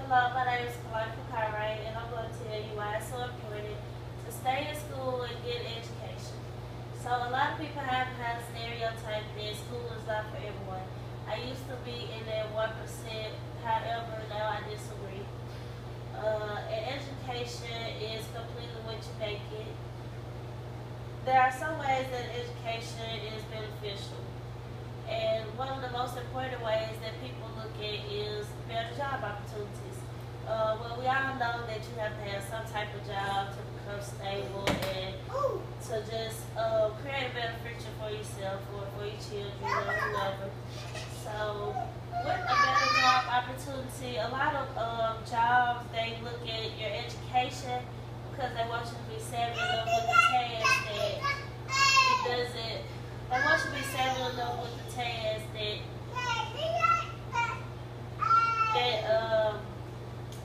Hello, my name is Cartwright, and I'm going to tell you why it's so important to stay in school and get education. So a lot of people have had a stereotype that school is not for everyone. I used to be in that 1%, however, now I disagree. And education is completely what you make it. There are some ways that education is beneficial. And one of the most important ways that people look at is better job opportunities. Well, we all know that you have to have some type of job to become stable and to just create a better future for yourself or for your children or whoever. So, with a better job opportunity, a lot of jobs, they look at your education because they want you to be savvy enough with the task that it doesn't. They want you to be savvy enough with the task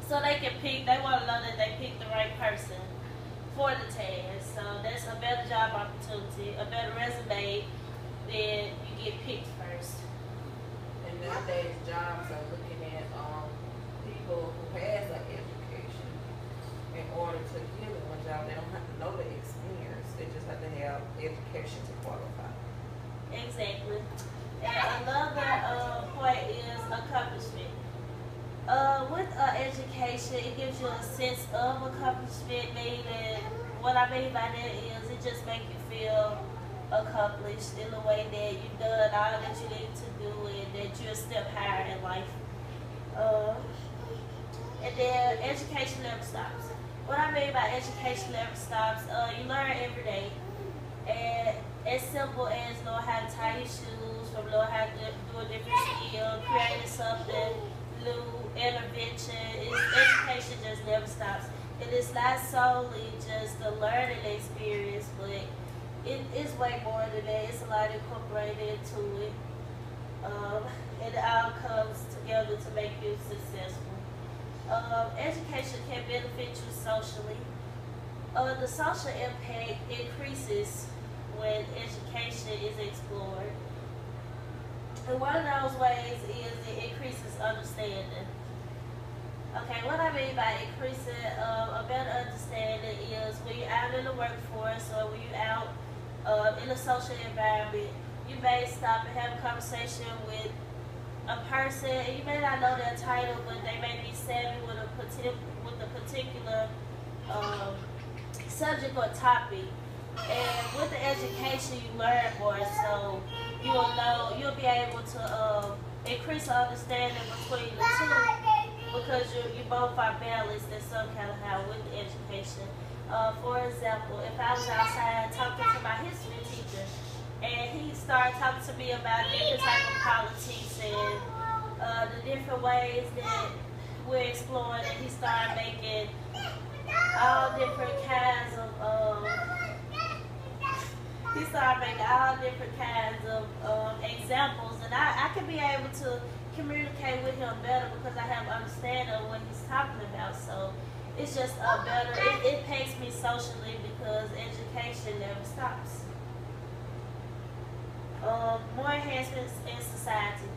so they can pick. They want to know that they picked the right person for the task. So that's a better job opportunity, a better resume. Then you get picked first. And nowadays, jobs are looking at people who has an education. In order to give them a job, they don't have to know the experience. They just have to have education to qualify. Exactly. And another point is accomplishment. With education, it gives you a sense of accomplishment. Meaning, what I mean by that is it just makes you feel accomplished in the way that you've done all that you need to do and that you're a step higher in life. And then education never stops. What I mean by education never stops, you learn every day. And as simple as knowing how to tie your shoes, from knowing how to do a different skill, creating something new, intervention, education just never stops. And it's not solely just the learning experience, but it is way more than that. It's a lot incorporated into it. And it all comes together to make you successful. Education can benefit you socially. The social impact increases when education is explored. And one of those ways is it increases understanding. Okay, what I mean by increasing a better understanding is when you're out in the workforce or when you're out in a social environment, you may stop and have a conversation with a person, and you may not know their title, but they may be savvy with a particular subject or topic. And with the education, you learn more, so you'll be able to increase the understanding between the two because you both are balanced in some kind of how with the education. For example, if I was outside talking to my history teacher, and he started talking to me about different type of politics and the different ways that we're exploring, and he started making all different kinds of examples, and I can be able to communicate with him better because I have understanding of what he's talking about. So it's just a better, it impacts me socially because education never stops. More enhancements in society.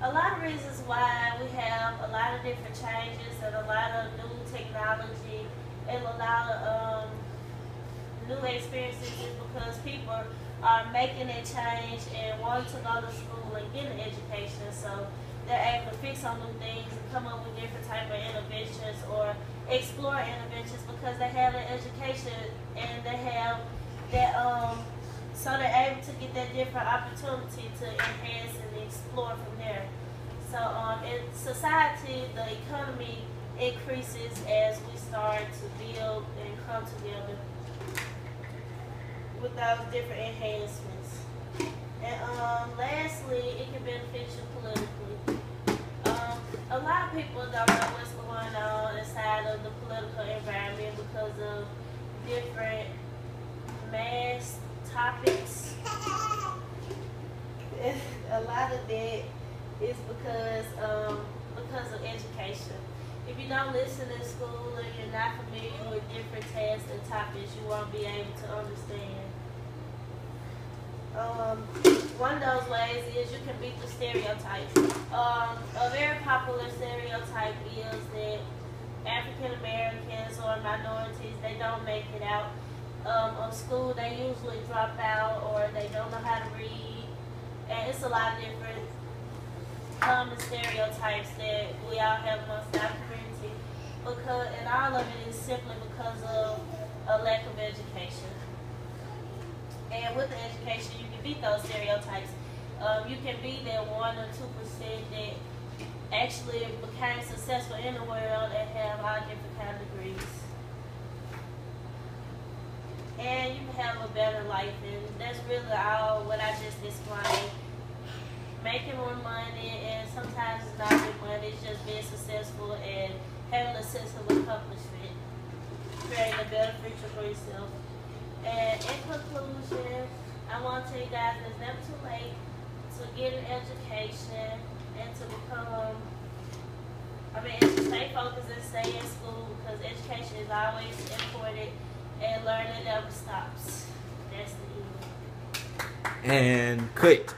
A lot of reasons why we have a lot of different changes and a lot of new technology and a lot of new experiences is because people are making a change and wanting to go to school and get an education, so they're able to fix on new things and come up with different type of interventions or explore interventions because they have an education and they have that so they're able to get that different opportunity to enhance and explore from there. So in society, the economy increases as we start to build and come together with those different enhancements. And lastly, it can benefit you politically. A lot of people don't know what's going on inside of the political environment because of different mass topics. A lot of that is because of education. If you don't listen in school and you're not familiar with different tasks and topics, you won't be able to understand. One of those ways is you can beat the stereotypes. A very popular stereotype is that African Americans or minorities, they don't make it out of school. They usually drop out or they don't know how to read. And it's a lot of different common stereotypes that we all have amongst our community. And all of it is simply because of a lack of education. And with the education, you can beat those stereotypes. You can be that 1 or 2% that actually became successful in the world and have all different kind of degrees. And you can have a better life, and that's really all what I just explained. Making more money, and sometimes it's not big money, it's just being successful and having a sense of accomplishment, creating a better future for yourself. And in conclusion, I want to tell you guys it's never too late to get an education and to stay focused and stay in school, because education is always important and learning never stops. That's the end. And cut.